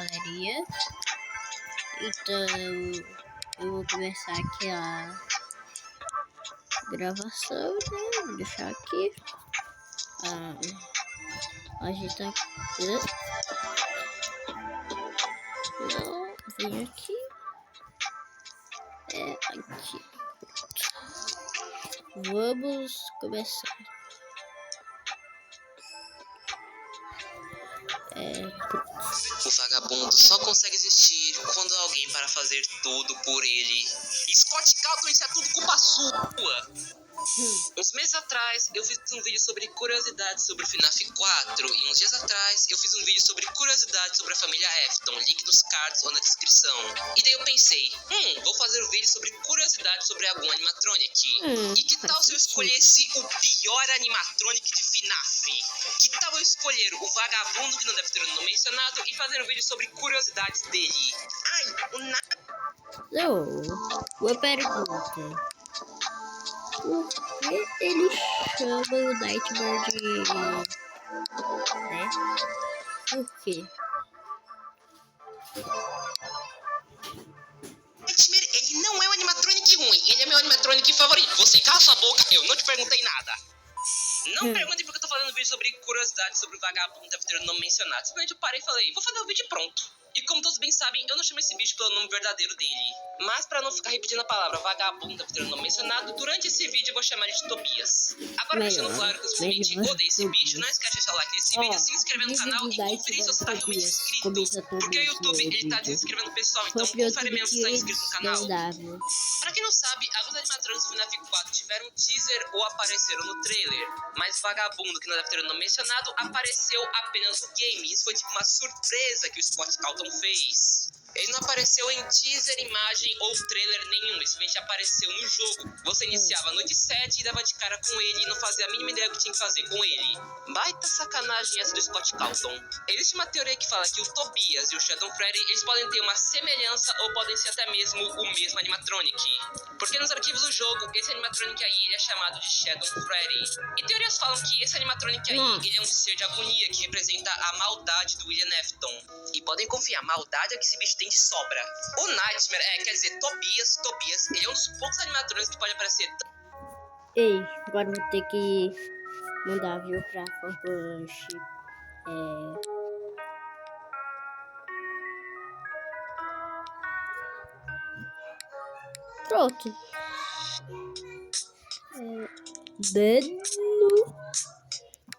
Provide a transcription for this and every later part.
galeria. Então eu vou começar aqui a gravação, né? Vou deixar aqui. Ajeitar aqui. Não, vem aqui. Aqui. Vamos começar. O vagabundo só consegue existir quando há alguém para fazer tudo por ele. Scott Calton, isso é tudo culpa sua! Uns meses atrás eu fiz um vídeo sobre curiosidades sobre o FNAF 4 e uns dias atrás eu fiz um vídeo sobre curiosidades sobre a família Afton, link nos cards ou na descrição. E daí eu pensei, vou fazer um vídeo sobre curiosidades sobre algum animatronic. E que tal se eu escolhesse o pior animatronic de FNAF? Que tal eu escolher o vagabundo que não deve ter o nome mencionado e fazer um vídeo sobre curiosidades dele? Uma pergunta. Por que ele chama o Nightmare de... né? Por quê? Nightmare, ele não é um animatronic ruim, ele é meu animatronic favorito. Você cala sua boca, eu não te perguntei nada. Não pergunte porque eu tô fazendo um vídeo sobre curiosidades sobre o vagabundo que deve ter o nome mencionado. Simplesmente eu parei e falei, vou fazer o vídeo pronto. E como todos bem sabem, eu não chamo esse bicho pelo nome verdadeiro dele. Mas pra não ficar repetindo a palavra vagabundo deve ter o nome mencionado, durante esse vídeo eu vou chamar ele de Tobias. Agora deixando claro que eu simplesmente odeio esse bicho, não esquece de deixar o like nesse vídeo, se inscrever no canal e conferir se você tá realmente inscrito. Porque o YouTube, ele tá desinscrevendo o pessoal, então confere mesmo se tá inscrito no canal. Pra quem não sabe, alguns animatronics do FNAF 4 tiveram um teaser ou apareceram no trailer. Mas o vagabundo, que não deve ter o nome mencionado, apareceu apenas no game. Isso foi tipo uma surpresa que o Scott Calton fez. Ele não apareceu em teaser, imagem ou trailer nenhum, ele simplesmente apareceu no jogo. Você iniciava a noite 7 e dava de cara com ele e não fazia a mínima ideia do que tinha que fazer com ele. Baita sacanagem essa do Scott Calton. Existe uma teoria que fala que o Tobias e o Sheldon Freddy, eles podem ter uma semelhança ou podem ser até mesmo o mesmo animatronic. Porque nos arquivos do jogo, esse animatronic aí, ele é chamado de Sheldon Freddy. E teorias falam que esse animatronic aí, ele é um ser de agonia que representa a maldade do William Afton. E podem confiar, a maldade é que esse bicho tem de sobra. O Nightmare, quer dizer, Tobias, ele é um dos poucos animatrônicos que pode aparecer. Ei, agora vou ter que mandar, viu, pra fanpage. Pronto. Dano.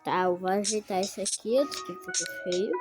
Tá, eu vou ajeitar isso aqui antes que fique feio.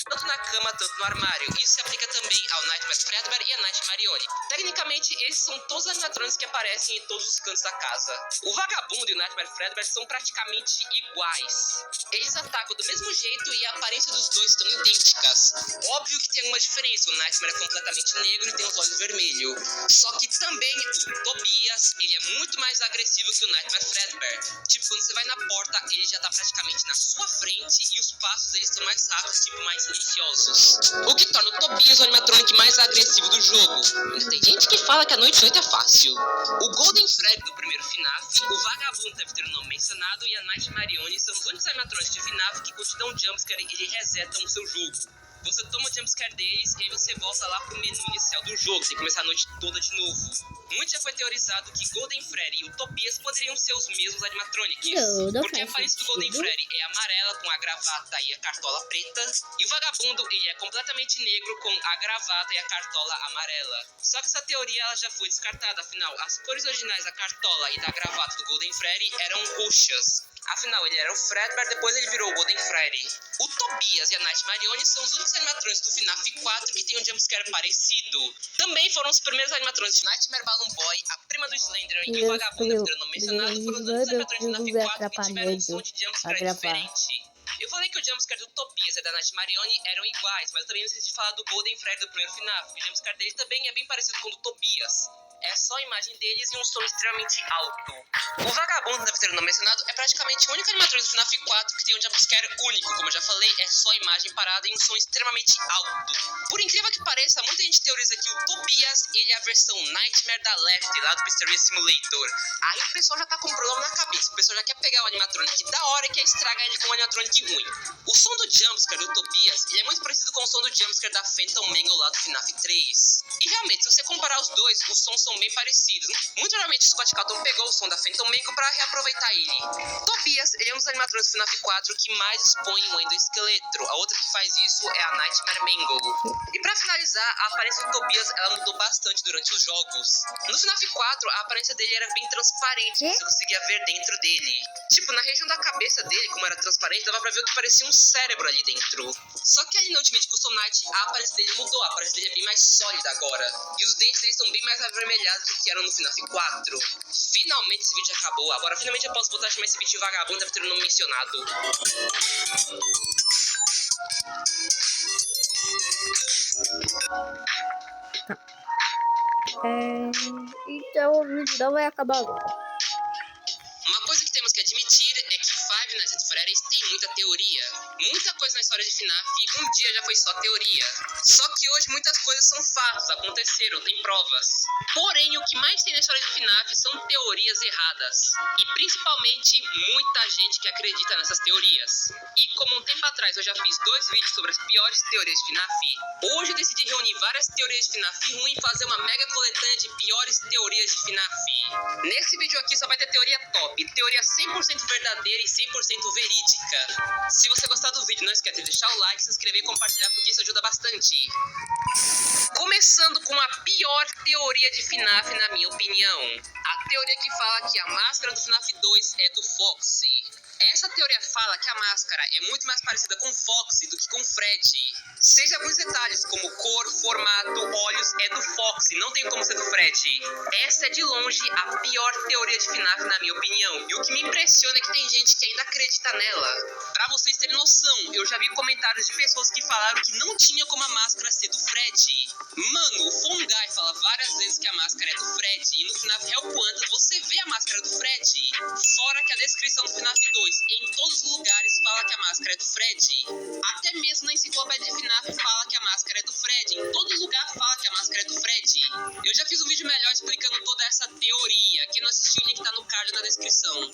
Tanto na cama, tanto no armário. Isso se aplica também ao Nightmare Fredbear e a Nightmarione. Tecnicamente, esses são todos os animatrônicos que aparecem em todos os cantos da casa. O vagabundo e o Nightmare Fredbear são praticamente iguais. Eles atacam do mesmo jeito e a aparência dos dois estão idênticas. Óbvio que tem uma diferença, o Nightmare é completamente negro e tem os olhos vermelhos. Só que também o Tobias, ele é muito mais agressivo que o Nightmare Fredbear. Tipo, quando você vai na porta, ele já tá praticamente na sua frente e os passos eles são mais rápidos, tipo, mais silenciosos. O que torna o Tobias o animatronic mais agressivo do jogo. Tem gente que fala que a noite 8 é fácil. O Golden Freddy do primeiro FNAF, o vagabundo deve ter o nome mencionado e a Nightmarione são os únicos animatronics de FNAF que quando te dão um jumpscare e resetam o seu jogo. Você toma o jumpscare deles e aí você volta lá pro menu inicial do jogo, sem começar a noite toda de novo. Muito já foi teorizado que Golden Freddy e o Tobias poderiam ser os mesmos animatronics. Porque a aparência do Golden Freddy é amarela com a gravata e a cartola preta, e o vagabundo ele é completamente negro com a gravata e a cartola amarela. Só que essa teoria ela já foi descartada, afinal, as cores originais da cartola e da gravata do Golden Freddy eram roxas. Afinal, ele era o Fredbear, depois ele virou o Golden Freddy. O Tobias e a Nightmarione são os únicos animatrônicos do FNAF 4 que tem um jumpscare parecido. Também foram os primeiros animatrônicos de Nightmare Balloon Boy, a prima do Slenderman e o vagabundo, não mencionado, foram os únicos animatrônicos do FNAF 4 que tiveram um som de jumpscare diferente. Eu falei que o jumpscare do Tobias e da Night Marioni eram iguais, mas eu também não esqueci de falar do Golden Freddy do primeiro FNAF. O jumpscare dele também é bem parecido com o do Tobias. É só a imagem deles e um som extremamente alto. O vagabundo, deve ter não mencionado, é praticamente o único animatrônico do FNAF 4 que tem um jumpscare único. Como eu já falei, é só a imagem parada e um som extremamente alto. Por incrível que pareça, muita gente teoriza que o Tobias, ele é a versão Nightmare da Left, lá do Pizzeria Simulator. Aí o pessoal já tá com um problema na cabeça. O pessoal já quer pegar o animatronic da hora e quer estragar ele com um animatronic ruim. O som do jumpscare do Tobias, ele é muito parecido com o som do jumpscare da Phantom Mangle lá do FNAF 3. E realmente, se você comparar os dois, os sons são bem parecidos. Muito provavelmente o Scott Calton pegou o som da Phantom Mangle pra reaproveitar ele. Tobias, ele é um dos animatrônicos do FNAF 4 que mais expõe o endoesqueleto. A outra que faz isso é a Nightmare Mangle. E pra finalizar, a aparência do Tobias, ela mudou bastante durante os jogos. No FNAF 4, a aparência dele era bem transparente, você conseguia ver dentro dele. Tipo, na região da cabeça dele, como era transparente, dava pra ver o que parecia um cérebro ali dentro. Só que ali na Ultimate Custom Night, a aparência dele mudou, a aparência dele é bem mais sólida agora. E os dentes dele estão bem mais avermelhados do que eram no FNAF 4. Finalmente esse vídeo acabou, agora finalmente eu posso voltar a chamar esse vídeo de vagabundo, deve ter um nome mencionado. Então o vídeo não vai acabar agora. Uma coisa que temos que admitir é que Five Nights at Freddy's tem muita teoria. Muita coisa na história de FNAF um dia já foi só teoria. Só que hoje muitas coisas são fatos, aconteceram, tem provas. Porém, o que mais tem na história de FNAF são teorias erradas. E principalmente, muita gente que acredita nessas teorias. E como um tempo atrás eu já fiz 2 vídeos sobre as piores teorias de FNAF, hoje eu decidi reunir várias teorias de FNAF ruim e fazer uma mega coletânea de piores teorias de FNAF. Nesse vídeo aqui só vai ter teoria top, teoria 100% verdadeira e 100% verídica. Se você gostar do vídeo, não esquece de deixar o like, se inscrever e compartilhar, porque isso ajuda bastante. Começando com a pior teoria de FNAF, na minha opinião. A teoria que fala que a máscara do FNAF 2 é do Foxy. Essa teoria fala que a máscara é muito mais parecida com Foxy do que com Freddy. Seja alguns detalhes, como cor, formato, olhos, é do Foxy, não tem como ser do Freddy. Essa é de longe a pior teoria de FNAF, na minha opinião. E o que me impressiona é que tem gente que ainda acredita nela. Pra vocês terem noção, eu já vi comentários de pessoas que falaram que não tinha como a máscara ser do Freddy. Mano, o Fungai fala várias vezes que a máscara é do Freddy, e no FNAF Hellquantas você vê a máscara do Freddy. Fora que a descrição do FNAF 2 em todos os lugares fala que a máscara é do Freddy. Até mesmo na enciclopédia de FNAF fala que a máscara é do Freddy. Em todo lugar fala que a máscara é do Freddy. Eu já fiz um vídeo melhor explicando toda essa teoria. Quem não assistiu, o link tá no card na descrição.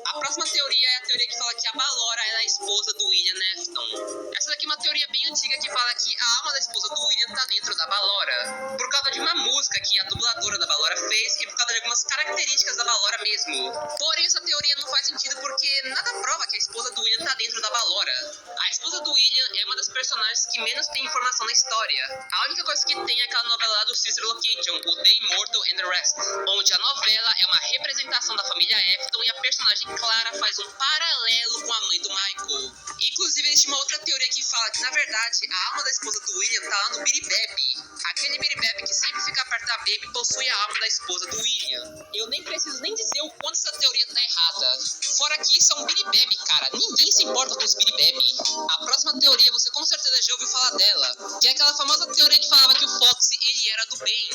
A próxima teoria é a teoria que fala que a Ballora é a esposa do William Afton. Essa daqui é uma teoria bem antiga que fala que a alma da esposa do William tá dentro da Ballora. Por causa de uma música que a dubladora da Ballora fez e por causa de algumas características da Ballora mesmo. Porém, essa teoria não faz sentido porque nada prova que a esposa do William tá dentro da Ballora. A esposa do William é uma das personagens que menos tem informação na história. A única coisa que tem é aquela novela lá do Sister Location, o The Immortal and the Rest, onde a novela é uma representação da família Afton e a personagem Clara faz um paralelo com a mãe do Michael. Inclusive, existe uma outra teoria que fala que, na verdade, a alma da esposa do William tá lá no Billy Baby. Aquele Billy Baby que sempre fica perto da Baby possui a alma da esposa do William. Eu nem preciso nem dizer o quanto essa teoria tá errada. Fora que isso é um Billy Baby, cara. Ninguém se importa com os Billy Baby. A próxima teoria, você com certeza já ouviu falar dela, que é aquela famosa teoria que falava que o Foxy, ele era do bem.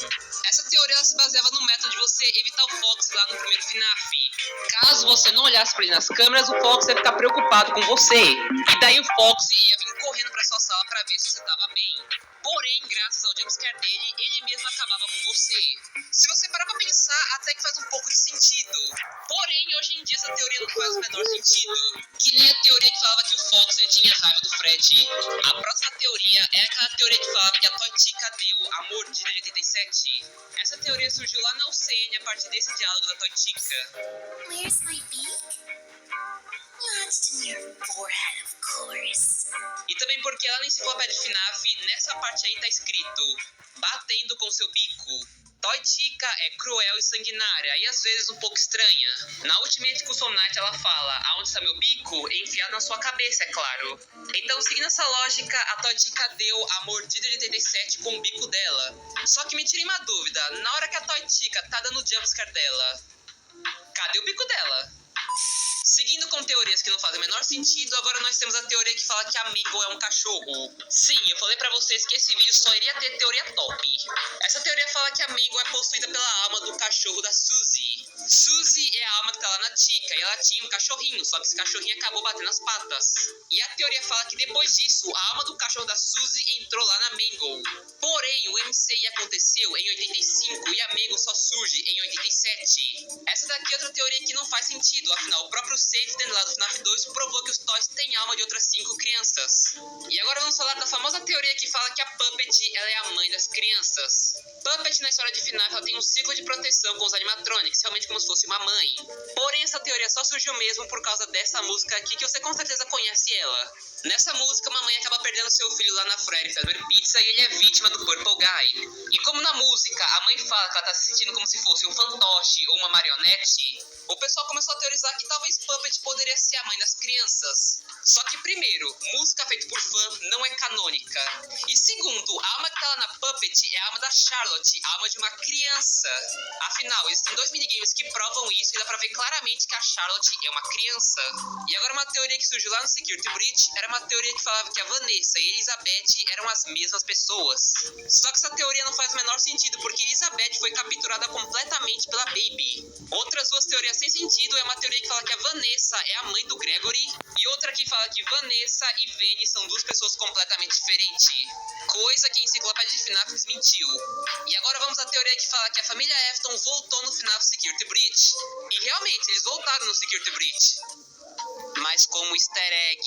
Essa teoria ela se baseava no método de você evitar o Foxy lá no primeiro FNAF. Caso você não olhasse pra ele nas câmeras, o Foxy ia ficar preocupado com você. E daí o Foxy ia vir correndo pra sua sala pra ver se você tava bem. Porém, graças ao jumpscare dele, ele mesmo acabava com você. Se você parar pra pensar, até que faz um pouco de sentido. Porém, hoje em dia essa teoria não faz o menor sentido. Que nem a teoria que falava que o Fox tinha raiva do Freddy. A próxima teoria é aquela teoria que falava que a Toytica deu a mordida de 87. Essa teoria surgiu lá na UCN a partir desse diálogo da Toytica. Where's my beak? Lodged in your forehead, of course. E também porque lá na enciclopédia FNAF, nessa parte aí tá escrito: batendo com seu bico. Toytica é cruel e sanguinária, e às vezes um pouco estranha. Na Ultimate Custom Night ela fala: aonde está meu bico? Enfiado na sua cabeça, é claro. Então, seguindo essa lógica, a Toytica deu a mordida de 87 com o bico dela. Só que me tirei uma dúvida: na hora que a Toytica tá dando o jumpscare dela, cadê o bico dela? Seguindo com teorias que não fazem o menor sentido, agora nós temos a teoria que fala que a Mabel é um cachorro. Sim, eu falei pra vocês que esse vídeo só iria ter teoria top. Essa teoria fala que a Mabel é possuída pela alma do cachorro da Suzy. Suzy é a alma que tá lá na Tika, e ela tinha um cachorrinho, só que esse cachorrinho acabou batendo as patas. E a teoria fala que depois disso, a alma do cachorro da Suzy entrou lá na Mabel. Porém, o MCI aconteceu em 85 e a Mabel só surge em 87. Essa daqui é outra teoria que não faz sentido, afinal o próprio Safety lá do FNAF 2 provou que os Toys têm alma de outras 5 crianças. E agora vamos falar da famosa teoria que fala que a Puppet ela é a mãe das crianças. Puppet na história de FNAF ela tem um ciclo de proteção com os animatronics, realmente como se fosse uma mãe. Porém essa teoria só surgiu mesmo por causa dessa música aqui que você com certeza conhece ela. Nessa música, uma mãe acaba perdendo seu filho lá na Freddy Fazbear Pizza e ele é vítima do Purple Guy. E como na música a mãe fala que ela tá se sentindo como se fosse um fantoche ou uma marionete, o pessoal começou a teorizar que talvez Puppet poderia ser a mãe das crianças. Só que primeiro, música feita por fã não é canônica. E segundo, a alma que tá lá na Puppet é a alma da Charlotte, a alma de uma criança. Afinal, existem 2 minigames que provam isso e dá pra ver claramente que a Charlotte é uma criança. E agora uma teoria que surgiu lá no Security Breach era uma teoria que falava que a Vanessa e a Elizabeth eram as mesmas pessoas. Só que essa teoria não faz o menor sentido porque Elizabeth foi capturada completamente pela Baby. Outras 2 teorias sem sentido é uma teoria que fala que a Vanessa é a mãe do Gregory e outra que fala que Vanessa e Vane são 2 pessoas completamente diferentes. Coisa que a enciclopédia de FNAF desmentiu. E agora vamos à teoria que fala que a família Afton voltou no FNAF Security Breach. E realmente, eles voltaram no Security Breach, mas como easter egg.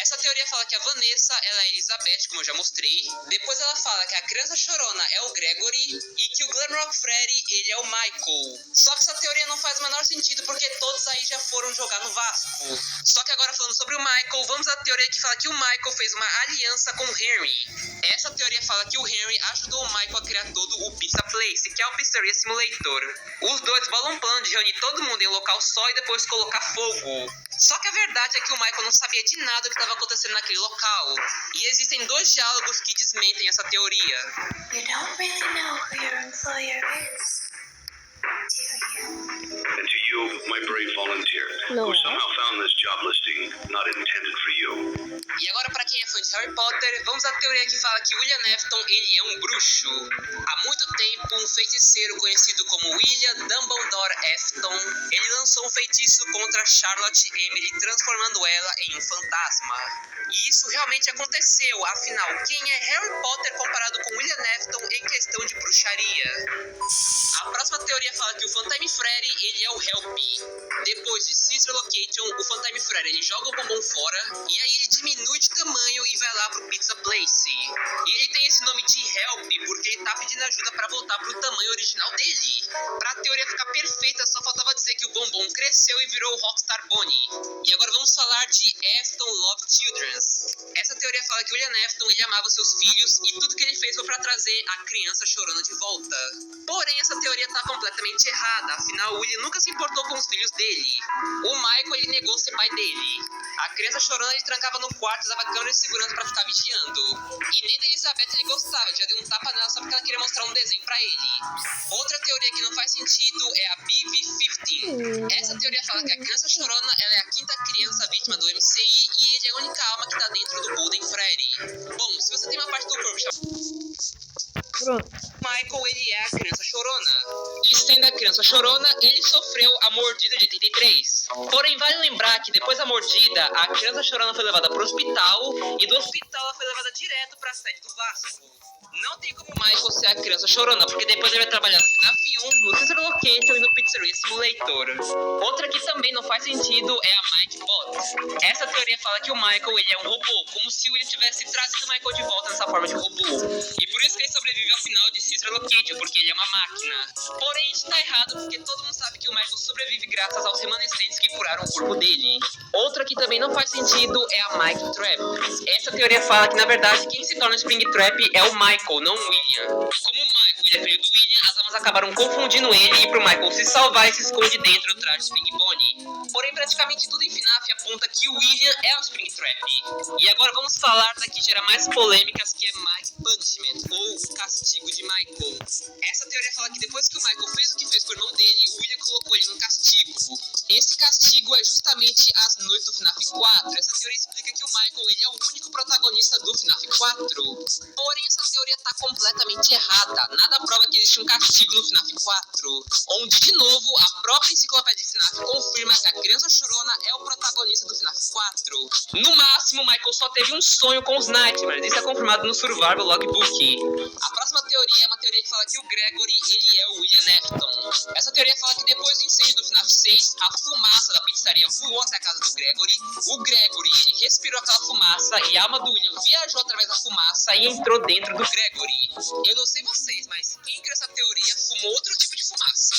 Essa teoria fala que a Vanessa ela é a Elizabeth, como eu já mostrei. Depois ela fala que a criança chorona é o Gregory e que o Glamrock Freddy ele é o Michael. Só que essa teoria não faz o menor sentido porque todos aí já foram jogar no Vasco. Só que agora falando sobre o Michael, vamos à teoria que fala que o Michael fez uma aliança com o Henry. Essa teoria fala que o Henry ajudou o Michael a criar todo o Pizza Place, que é o Pizzeria Simulator. Os dois bolam um plano de reunir todo mundo em um local só e depois colocar fogo. Só que a verdade é que o Michael não sabia de nada do que estava acontecendo naquele local. E existem 2 diálogos que desmentem essa teoria. You don't really know who your employer is, do you? And to you, my brave volunteer, Não who é? somehow found this job listing not intended for you. E agora pra quem é fã de Harry Potter, vamos à teoria que fala que William Afton ele é um bruxo. Há muito tempo, um feiticeiro conhecido como William Dumbledore Afton, ele lançou um feitiço contra Charlotte Emily, transformando ela em um fantasma. E isso realmente aconteceu, afinal, quem é Harry Potter comparado com William Afton em questão de bruxaria? A próxima teoria fala que o Phantom Freddy ele é o Help. Depois de Sister Location, o Phantom Freddy ele joga o bombom fora e aí ele diminui de tamanho e vai lá pro Pizza Place. E ele tem esse nome de Help porque ele tá pedindo ajuda pra voltar pro tamanho original dele. Pra teoria ficar perfeita, só faltava dizer que o bombom cresceu e virou o Rockstar Bonnie. E agora vamos falar de Afton Love Children. Essa teoria fala que William Afton ele amava seus filhos e tudo que ele fez foi pra trazer a criança chorona de volta. Porém, essa teoria tá completamente errada, afinal, o William nunca se importou com os filhos dele. O Michael ele negou ser pai dele. A criança chorona ele trancava no quarto e usava câmera de segurança pra ficar vigiando. E nem da Elizabeth ele gostava, já deu um tapa nela só porque ela queria mostrar um desenho pra ele. Outra teoria que não faz sentido é a BB-15. Essa teoria fala que a criança chorona ela é a 5ª criança vítima do MCI e ele é a única alma que tá dentro do Golden Freddy. Bom, se você tem uma parte do corpo Pronto. Michael, ele é a criança chorona. E sendo a criança chorona, ele sofreu a mordida de 83. Porém, vale lembrar que depois da mordida, a criança chorona foi levada pro hospital e do hospital ela foi levada direto pra sede do Vasco. Não tem como Michael ser a criança chorona, porque depois ele vai trabalhar no FNAF 1, no Sister Location e no Pizzeria Simulator. Outra que também não faz sentido é a Mike Bot. Essa teoria fala que o Michael ele é um robô, como se o William tivesse trazido o Michael de volta nessa forma de robô. E por isso que ele sobrevive ao final de Sister Location, porque ele é uma máquina. Porém, isso tá errado, porque todo mundo sabe que o Michael sobrevive graças aos remanescentes que curaram o corpo dele. Outra que também não faz sentido é a Mike Trap. Essa teoria fala que, na verdade, quem se torna Springtrap é o Michael, não o William. Como o Michael ele é filho do William, as almas acabaram confundindo ele e pro Michael se salvar e se esconde dentro do traje de Spring Bonnie. Porém, praticamente tudo em FNAF aponta que o William é o Springtrap. E agora vamos falar da que gera mais polêmicas, que é Mike Punishment, ou Castigo de Michael. Michael. Essa teoria fala que depois que o Michael fez o que fez com o irmão dele, o William colocou ele num castigo. Esse castigo é justamente as noites do FNAF 4. Essa teoria explica que o Michael ele é o único protagonista do FNAF 4. Porém, essa teoria tá completamente errada. Nada prova que existe um castigo no FNAF 4. Onde, de novo, a própria enciclopédia FNAF confirma que a criança chorona é o protagonista do FNAF 4. No máximo, Michael só teve um sonho com os Nightmares. Isso é confirmado no Survival Logbook. A próxima teoria é uma teoria que fala que o Gregory ele é o William Afton. Essa teoria fala que depois do incêndio do FNAF 6, a fumaça da pizzaria voou até a casa do Gregory. O Gregory ele respirou aquela fumaça e a alma do William viajou através da fumaça e entrou dentro do Gregory. Eu não sei vocês, mas quem criou essa teoria fumou outro tipo de fumaça.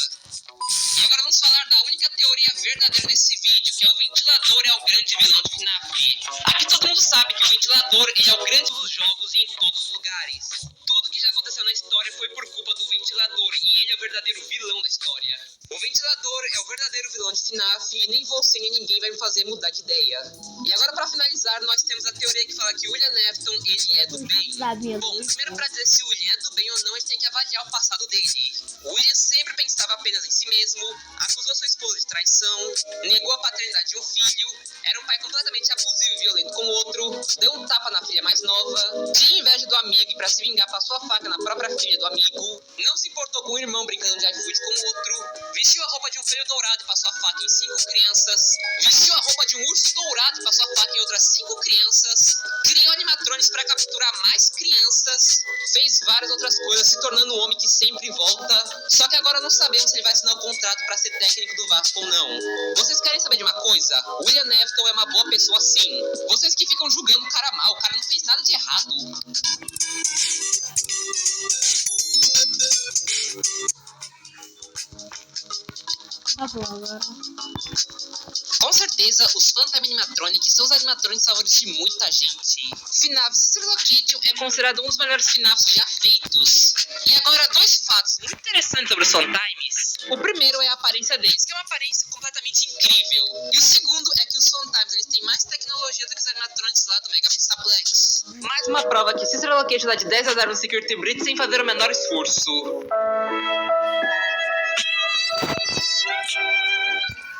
E agora vamos falar da única teoria verdadeira desse vídeo, que é o ventilador é o grande vilão do FNAF. Aqui todo mundo sabe que o ventilador ele é o grande dos jogos e em todos os lugares. Tudo que já aconteceu na história foi por culpa do ventilador e ele é o verdadeiro vilão da história. O ventilador é o verdadeiro vilão de FNAF e nem você nem ninguém vai me fazer mudar de ideia. E agora pra finalizar, nós temos a teoria que fala que o William Afton ele é do bem. Bom, primeiro pra dizer se o William é do bem ou não, a gente tem que avaliar o passado dele. O William sempre pensava apenas em si mesmo, acusou sua esposa de traição, negou a paternidade de um filho, era um pai completamente abusivo e violento com o outro, deu um tapa na filha mais nova, tinha inveja do amigo e pra se vingar passou a faca na própria filha do amigo, não se importou com o irmão brincando de iFood com o outro, vestiu a roupa de um coelho dourado e passou a faca em 5 crianças, vestiu a roupa de um urso dourado e passou a faca em outras 5 crianças, criou animatronics pra capturar mais crianças, fez várias outras coisas, se tornando um homem que sempre volta. Só que agora não sabemos se ele vai assinar o contrato pra ser técnico do Vasco ou não. Vocês querem saber de uma coisa? O William Afton é uma boa pessoa sim. Vocês que ficam julgando o cara mal, o cara não fez nada de errado. Tá bom, agora. Com certeza, os Phantom Animatronics são os animatronics favoritos de muita gente. FNAF Sister Location é considerado um dos melhores FNAFs já feitos. E agora, 2 fatos muito interessantes sobre os Phantoms. O primeiro é a aparência deles, que é uma aparência completamente incrível. E o segundo é que os Phantoms eles têm mais tecnologia do que os animatronics lá do Mega Pixaplex. Mais uma prova que Sister Location dá de 10 a 0 no Security Breach sem fazer o menor esforço.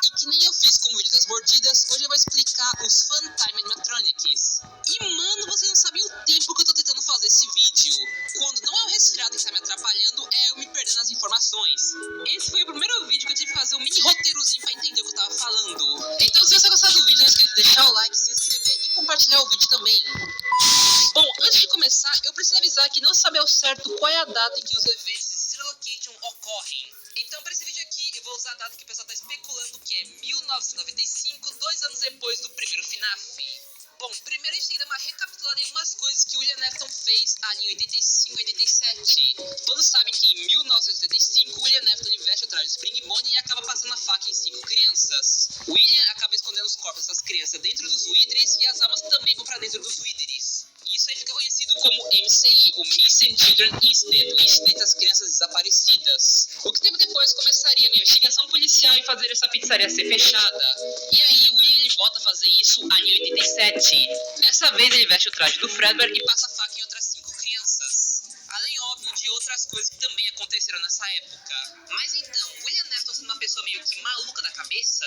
E que nem eu fiz com o vídeo das mordidas, hoje eu vou explicar os Funtime Animatronics. E mano, vocês não sabem o tempo que eu tô tentando fazer esse vídeo. Quando não é o resfriado que está me atrapalhando, é eu me perdendo nas informações. Esse foi o primeiro vídeo que eu tive que fazer um mini roteirozinho pra entender o que eu tava falando. Então se você gostar do vídeo, não esqueça de deixar o like, se inscrever e compartilhar o vídeo também. Bom, antes de começar, eu preciso avisar que não sabe ao certo qual é a data em que os eventos de Sister Location ocorrem. Então, para esse vídeo aqui, eu vou usar a data que o pessoal tá especulando, que é 1995, 2 anos depois do primeiro FNAF. Bom, primeiro a gente tem que dar uma recapitulada em algumas coisas que o William Afton fez ali em 85 e 87. Todos sabem que em 1985, o William Afton ele veste o traje de Spring Bonnie e acaba passando a faca em 5 crianças. O William acaba escondendo os corpos dessas crianças dentro dos Withers e as almas também vão pra dentro dos Withers. Isso aí fica conhecido como MCI, o Missing Children Incident, o incidente das crianças desaparecidas. O que tempo depois começaria uma investigação policial em fazer essa pizzaria ser fechada. E aí o William ele volta a fazer isso ali em 87. Dessa vez ele veste o traje do Fredbear e passa a faca em outras 5 crianças. Além, óbvio, de outras coisas que também aconteceram nessa época. Mas então, o William Afton sendo uma pessoa meio que maluca da cabeça,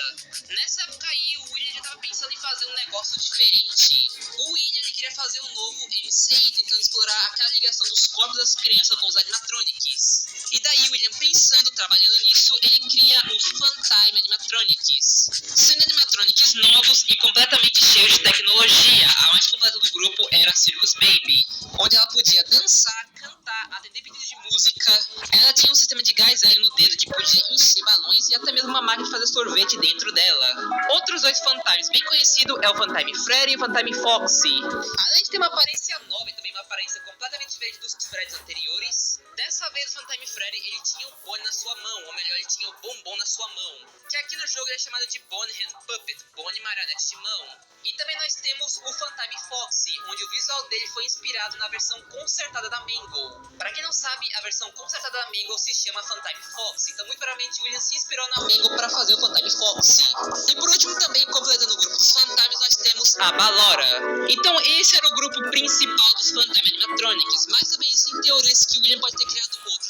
nessa época aí o William já tava pensando em fazer um negócio diferente. O William ele queria fazer um novo MCI, tentando explorar aquela ligação dos corpos das crianças com os animatronics. E daí o William pensando, trabalhando nisso, ele cria os Funtime Animatronics. Sendo animatronics novos e completamente cheios de tecnologia. A mais completa do grupo era a Circus Baby, onde ela podia dançar, cantar, atender pedidos de música. Ela tinha um sistema de gás hélio no dedo que podia encher balões e até mesmo uma máquina de fazer sorvete dentro dela. Outros 2 Phantoms bem conhecidos é o Phantom Freddy e o Phantom Foxy. Além de ter uma aparência nova e também uma aparência completamente diferente dos Freddy's anteriores, dessa vez o Phantom Freddy ele tinha o Bonnie na sua mão, ou melhor, ele tinha o bombom na sua mão, que aqui no jogo ele é chamado de Bonnie Hand Puppet, Bonnie marionete de mão. E também nós temos o Phantom Foxy, onde o visual dele foi inspirado na versão consertada da Mangle. Pra quem não sabe, a versão consertada da Mangle se chama Phantom Foxy, então muito provavelmente o William se inspirou na Mangle para fazer o Phantom Foxy. E por último também, completando o grupo dos Phantoms, nós temos a Ballora. Então esse era o grupo principal dos Phantom Animatronics, mas também existem teorias que o William pode ter criado outros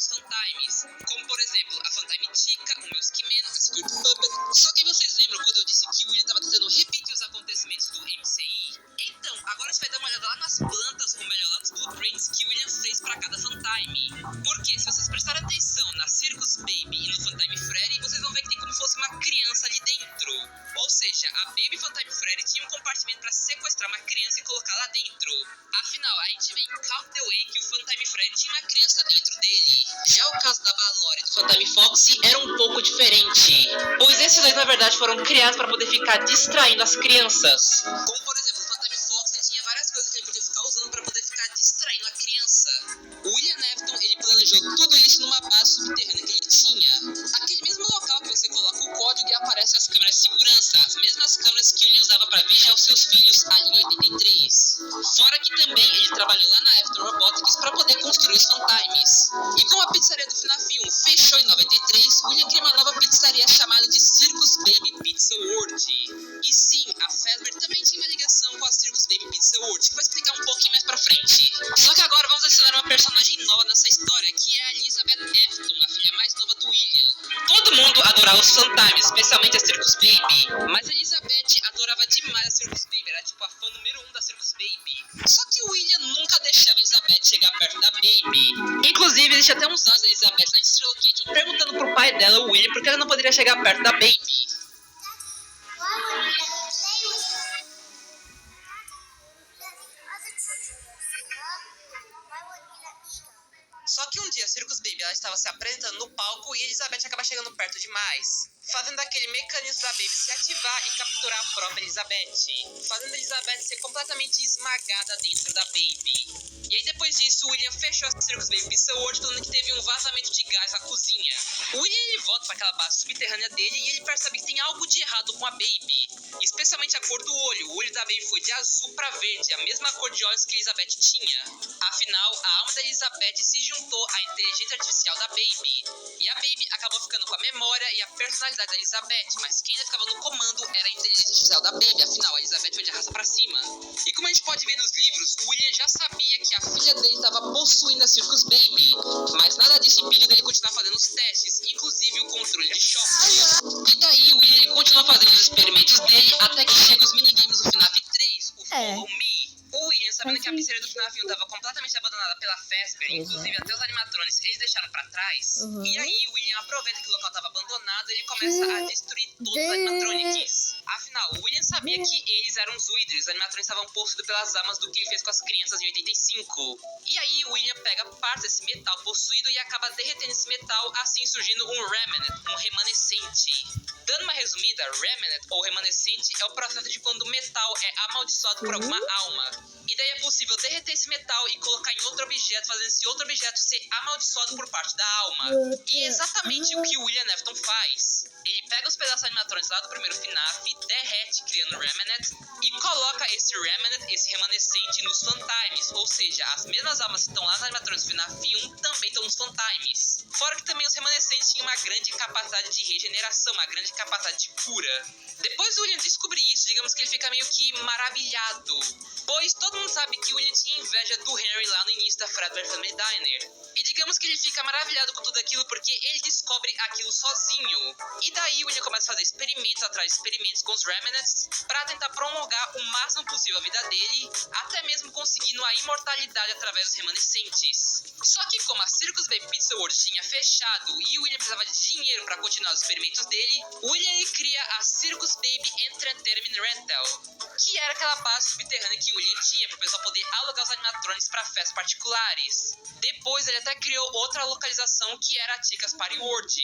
Fantônicas. Como, por exemplo, a Funtime Chica, o Music Man, a Security Puppet. Só que vocês lembram quando eu disse que o William estava tentando repetir os acontecimentos do MCI? Então, agora você vai dar uma olhada lá nas plantas, ou melhor, lá nos blueprints que o William fez para cada Funtime. Porque se vocês prestarem atenção na Circus Baby e no Funtime Freddy, vocês vão ver que tem como se fosse uma criança ali dentro. Ou seja, a Baby Funtime Freddy tinha um compartimento para sequestrar uma criança e colocar lá dentro. Afinal, a gente vê em Count the Way que o Funtime Freddy tinha uma criança dentro dele. Já o caso da Valore e do Funtime Foxy era um pouco diferente, pois esses dois na verdade foram criados para poder ficar distraindo as crianças. Como por exemplo, o Funtime Foxy tinha várias coisas que ele podia ficar usando para poder ficar distraindo a criança. O William Afton, ele planejou tudo isso numa base subterrânea que ele tinha. Aquele mesmo local que você coloca o código e aparece as câmeras de segurança, as mesmas câmeras que ele usava para vigiar os seus filhos ali em 83. Fora que também ele trabalhou lá na Afton Robotics para poder construir os Funtimes. E como a pizzaria do FNAF 1 fechou em 93, William criou uma nova pizzaria chamada de Circus Baby Pizza World. E sim, a Fazbear também tinha uma ligação com a Circus Baby Pizza World, que eu vou explicar um pouquinho mais pra frente. Só que agora vamos adicionar uma personagem nova nessa história, que é a Elizabeth Afton, a filha mais nova do William. Todo mundo adorava os Funtimes, especialmente a Circus Baby. Mas a Elizabeth adorava demais a Circus Baby, era tipo a fã número 1 da Circus Baby. Só que o William nunca deixava a Elizabeth chegar perto da Baby. Inclusive, existe até uns áudios da Elizabeth na Estrela Kitchen perguntando pro pai dela, o William, por que ela não poderia chegar perto da Baby. Why would you let me play with her? Let the other children go, Zilla. Why wouldn't you let me go? Só que um dia a Circus Baby ela estava se apresentando no palco e a Elizabeth acaba chegando perto demais, fazendo aquele mecanismo da Baby se ativar e capturar a própria Elizabeth, fazendo a Elizabeth ser completamente esmagada dentro da Baby. E aí depois disso, o William fechou a Circus Baby Pizza World, falando que teve um vazamento de gás na cozinha. O William ele volta para aquela base subterrânea dele e ele percebe que tem algo de errado com a Baby, especialmente a cor do olho. O olho da Baby foi de azul para verde, a mesma cor de olhos que Elizabeth tinha. Afinal, a alma da Elizabeth se juntou à inteligência artificial da Baby, e a Baby acabou ficando com a memória e a personalidade da Elizabeth, mas quem ainda ficava no comando era a inteligência artificial da Baby. Afinal, a Elizabeth foi de raça pra cima. E como a gente pode ver nos livros, o William já sabia que a filha dele estava possuindo a Circus Baby, mas nada disso impediu dele continuar fazendo os testes, inclusive o controle de choque. E daí o William ele continua fazendo os experimentos dele até que chega os minigames do FNAF 3, o Follow Me. O William, sabendo que a pizzaria do FNAF 1 estava completamente abandonada pela Fazbear, inclusive até os animatronics, eles deixaram pra trás. E aí o William aproveita que o local estava abandonado e ele começa a destruir todos os animatronics. Afinal, o William sabia que eles eram os Withers, os animatronics estavam possuídos pelas almas do que ele fez com as crianças em 85. E aí o William pega parte desse metal possuído e acaba derretendo esse metal, assim surgindo um Remnant, um remanescente. Dando uma resumida, Remnant ou remanescente é o processo de quando o metal é amaldiçoado por alguma alma. E daí é possível derreter esse metal e colocar em outro objeto, fazendo esse outro objeto ser amaldiçoado por parte da alma. E é exatamente o que o William Afton faz. Ele pega os pedaços animatrônicos lá do primeiro FNAF, derrete, criando o Remnant, e coloca esse Remnant, esse remanescente, nos Funtimes. Ou seja, as mesmas almas que estão lá nos animatrônicos do FNAF 1 também estão nos Funtimes. Fora que também os remanescentes tinham uma grande capacidade de regeneração, uma grande capacidade de cura. Depois do William descobrir isso, digamos que ele fica meio que maravilhado, pois todo mundo sabe que o William tinha inveja do Henry lá no início da Fazbear Family Diner. E digamos que ele fica maravilhado com tudo aquilo porque ele descobre aquilo sozinho. E daí o William começa a fazer experimentos atrás de experimentos com os Remnants pra tentar prolongar o máximo possível a vida dele, até mesmo conseguindo a imortalidade através dos remanescentes. Só que como a Circus Baby Pizza World tinha fechado e o William precisava de dinheiro pra continuar os experimentos dele, o William ele cria a Circus Baby Entertainment Rental, que era aquela base subterrânea que o William tinha pro pessoal poder alugar os animatronics pra festas particulares. Depois ele até criou outra localização que era a Chica's Party World,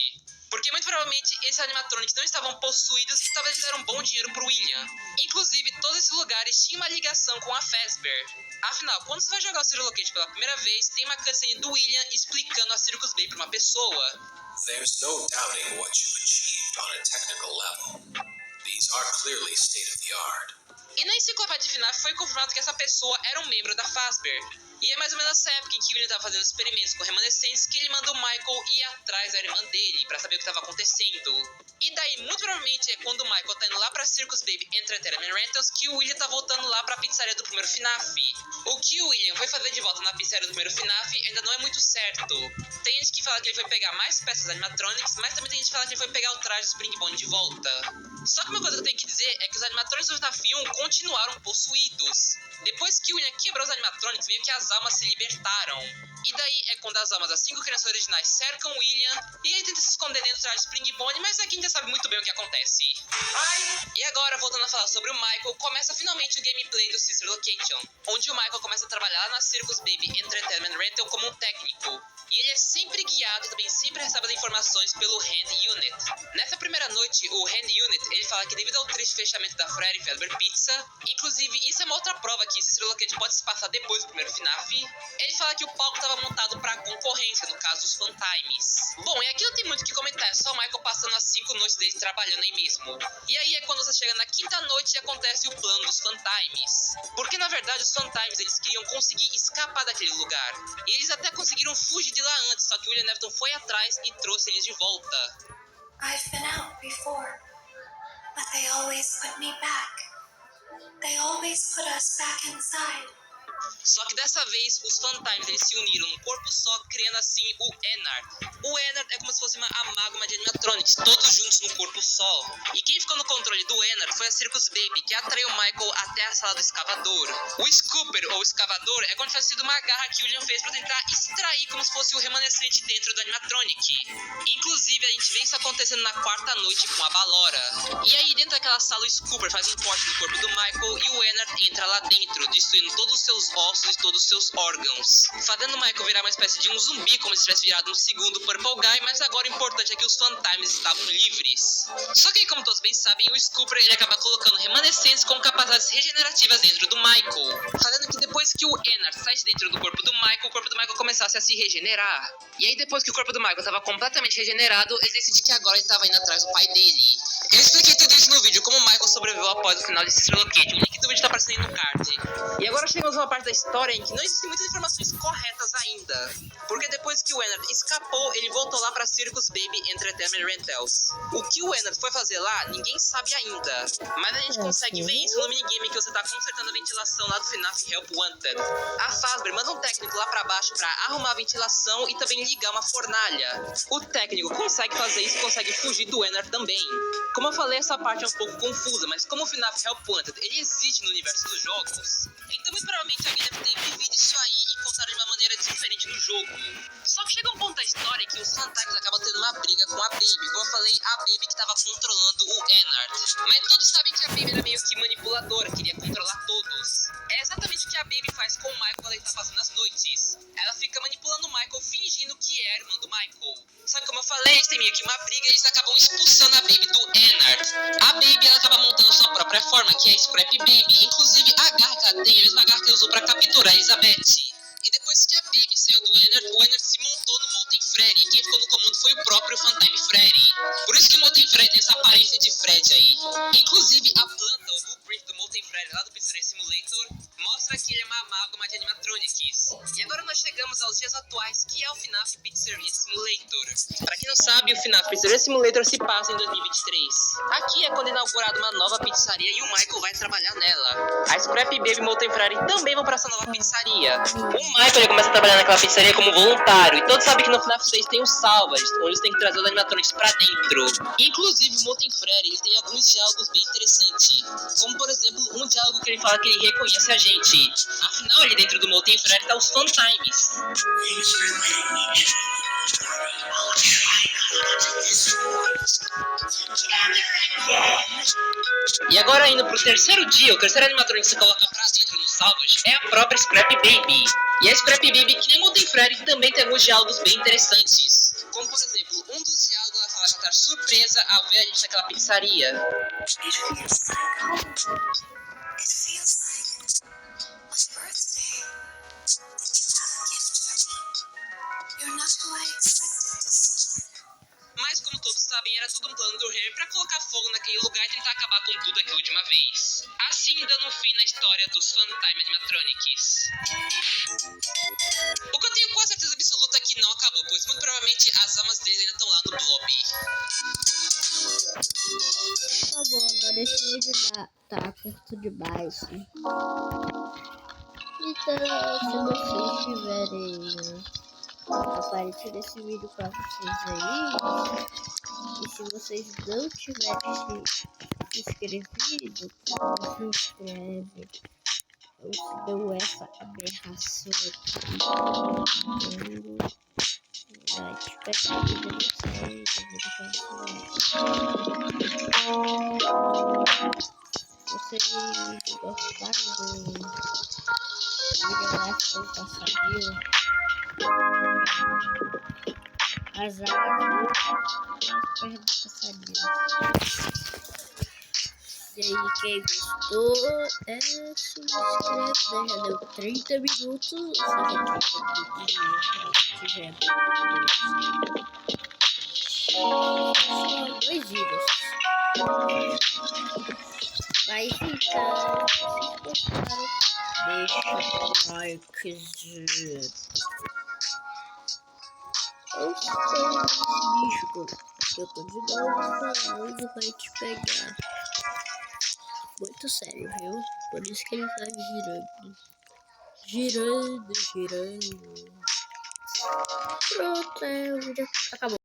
porque muito provavelmente esses animatronics não estavam possuídos e talvez eles deram um bom dinheiro pro William. Inclusive, todos esses lugares tinham uma ligação com a Fazbear. Afinal, quando você vai jogar o Serial Locate pela primeira vez, tem uma cutscene do William explicando a Circus Baby pra uma pessoa. There's no doubting what you've achieved on a technical level. These are clearly state of the art. E na enciclopédia de FNAF foi confirmado que essa pessoa era um membro da Fazbear. E é mais ou menos nessa época em que o William tava fazendo experimentos com remanescentes que ele manda o Michael ir atrás da irmã dele pra saber o que tava acontecendo. E daí, muito provavelmente, é quando o Michael tá indo lá pra Circus Baby Entertainment Rentals que o William tá voltando lá pra pizzaria do primeiro FNAF. O que o William foi fazer de volta na pizzaria do primeiro FNAF ainda não é muito certo. Tem gente que fala que ele foi pegar mais peças animatronics, mas também tem gente que fala que ele foi pegar o traje do Spring Bonnie de volta. Só que uma coisa que eu tenho que dizer é que os animatronics do FNAF 1 continuaram possuídos. Depois que o William quebrou os animatronics, meio que as almas se libertaram. E daí é quando as almas das 5 crianças originais cercam o William e ele tenta se esconder dentro do traje de Spring Bonnie, mas aqui a gente já sabe muito bem o que acontece. E agora, voltando a falar sobre o Michael, começa finalmente o gameplay do Sister Location, onde o Michael começa a trabalhar na Circus Baby Entertainment Rental como um técnico. E ele é sempre guiado e também sempre recebe as informações pelo Hand Unit. Nessa primeira noite, o Hand Unit, ele fala que devido ao triste fechamento da Freddy Fazbear Pizza, inclusive isso é uma outra prova que Sister Location pode se passar depois do primeiro FNAF, ele fala que o palco estava montado para concorrência, no caso dos Funtimes. Bom, e aqui não tem muito o que comentar, é só o Michael passando as 5 noites dele trabalhando aí mesmo. E aí é quando você chega na quinta noite e acontece o plano dos Funtimes. Porque na verdade os Funtimes, eles queriam conseguir escapar daquele lugar. E eles até conseguiram fugir de lá antes, só que o William Afton foi atrás e trouxe eles de volta. I've been out before, but they always put me back. They always put us back inside. Só que dessa vez, os Funtimes, eles se uniram num corpo só, criando assim o Ennard. O Ennard é como se fosse uma amálgama de animatronics, todos juntos num corpo só. E quem ficou no controle do Ennard foi a Circus Baby, que atraiu o Michael até a sala do escavador. O Scooper, ou escavador, é como se fosse uma garra que o William fez pra tentar extrair como se fosse o remanescente dentro do animatronic. Inclusive, a gente vê isso acontecendo na quarta noite com a Ballora. E aí, dentro daquela sala, o Scooper faz um corte no corpo do Michael e o Ennard entra lá dentro, destruindo todos os seus ossos e todos os seus órgãos, fazendo o Michael virar uma espécie de um zumbi, como se tivesse virado um segundo Purple Guy, mas agora o importante é que os Funtimes estavam livres. Só que, como todos bem sabem, o Scooper, ele acaba colocando remanescentes com capacidades regenerativas dentro do Michael, fazendo que depois que o Ennard saísse dentro do corpo do Michael começasse a se regenerar. E aí, depois que o corpo do Michael estava completamente regenerado, ele decide que agora ele estava indo atrás do pai dele. Eu expliquei tudo isso no vídeo, como o Michael sobreviveu após o final de Sister Location. O link do vídeo tá aparecendo aí no card. E agora chegamos a uma parte da história em que não existem muitas informações corretas ainda. Porque depois que o Ennard escapou, ele voltou lá pra Circus Baby Entertainment Rentals. O que o Ennard foi fazer lá, ninguém sabe ainda. Mas a gente consegue ver isso no minigame que você tá consertando a ventilação lá do FNAF Help Wanted. A Fazbear manda um técnico lá pra baixo pra arrumar a ventilação e também ligar uma fornalha. O técnico consegue fazer isso e consegue fugir do Ennard também. Como eu falei, essa parte é um pouco confusa, mas como o FNAF Help Wanted, ele existe no universo dos jogos, então muito provavelmente alguém deve ter vivido isso aí e contado de uma maneira diferente no jogo. Só que chega um ponto da história que os Funtimes acabam tendo uma briga com a Baby. Como eu falei, a Baby que estava controlando o Ennard. Mas todos sabem que a Baby era meio que manipuladora, queria controlar todos. É exatamente o que a Baby faz com o Michael quando ele tá passando as noites. Ela fica manipulando o Michael, fingindo que é a irmã do Michael. Só que como eu falei, eles têm meio que uma briga e eles acabam expulsando a Baby do Ennard. A Baby, ela acaba montando sua própria forma, que é a Scrap Baby. Inclusive, a garra que ela tem é a mesma garra que ela usou pra capturar a Elizabeth. E depois que a Baby saiu do Ennard, o Ennard se montou no Molten Freddy. E quem ficou no comando foi o próprio Funtime Freddy. Por isso que o Molten Freddy tem essa aparência de Freddy aí. Inclusive, a planta, o blueprint do Molten Freddy lá do Pizzeria Simulator, mostra que ele é uma amálgama de animatronics. E agora nós chegamos aos dias atuais, que é o FNAF Pizzeria Simulator. Pra quem não sabe, o FNAF Pizzeria Simulator se passa em 2023. Aqui é quando é inaugurada uma nova pizzaria e o Michael vai trabalhar nela. A Scrap Baby e o Molten Freddy também vão pra essa nova pizzaria. O Michael já começa a trabalhar naquela pizzaria como voluntário. E todos sabem que no FNAF 6 tem o Salvage, onde eles têm que trazer os animatronics pra dentro. Inclusive, o Molten Freddy, ele tem alguns diálogos bem interessantes. Como, por exemplo, um diálogo que ele fala que ele reconhece a gente. Afinal, ali dentro do Molten Freddy tá os Funtimes. Thanks for letting me in. I'll try not to this. E agora, indo pro terceiro dia, o terceiro animatrônico que se coloca pra dentro no Salvage é a própria Scrap Baby. E a Scrap Baby, que nem Molten Freddy, também tem alguns diálogos bem interessantes. Como, por exemplo, um dos diálogos ela fala que ela tá surpresa ao ver a gente naquela pizzaria. It feels like home. It feels like a birthday. Did you have a gift for me? You're not who I expected to see. Mas, como todos sabem, era tudo um plano do Harry pra colocar fogo naquele lugar e tentar acabar com tudo aquilo de uma vez. assim dando fim na história dos Funtime Animatronics. O que eu tenho quase certeza absoluta que não acabou, pois muito provavelmente as almas deles ainda estão lá no Blob. Tá bom, agora esse vídeo tá curto demais. Então, se vocês tiverem aparecido esse vídeo pra vocês aí, e se vocês não tiverem se inscrevido, se inscreve. Ou se deu essa aberração aqui. Vai te pegar aí, não sei, vocês gostaram do vídeo elástico passarinho? As árvores perto do passarinho. E aí, quem gostou, se inscreve, já deu 30 minutos, ou seja, 30 minutos, só 2 vídeos. Mas então, se vocês gostaram, deixa o likezinho. Ou se tem esse bicho que eu tô de novo falando, vai te pegar. Muito sério, viu? Por isso que ele tá girando. Pronto, o vídeo acabou.